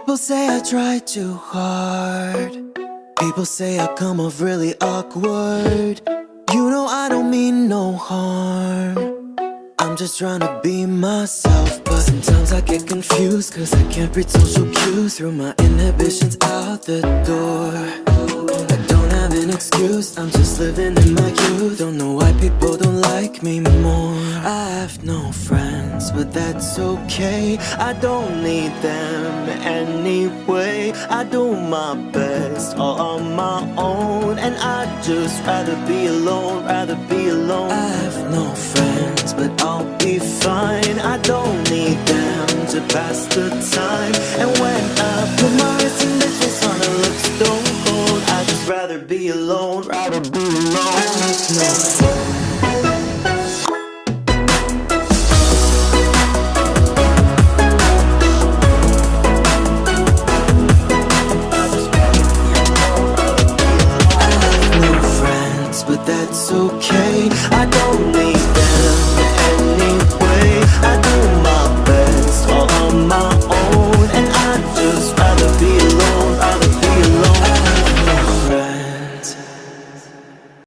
People say I try too hard. People say I come off really awkward. You know I don't mean no harm. I'm just trying to be myself. But sometimes I get confused, cause I can't read social cues. Through my inhibitions out the door. I don't have an excuse, I'm just living in my youth. Don't know why people don't like me more. I have no friends, but that's okay. I don't need them anyway. I do my best all on my own, and I'd just rather be alone, rather be alone. I have no friends, but I'll be fine. I don't need them to pass the time. And when I put my wrist in this face on, it looks stone cold. I'd just rather be alone, rather be alone. I have no friends. But that's okay.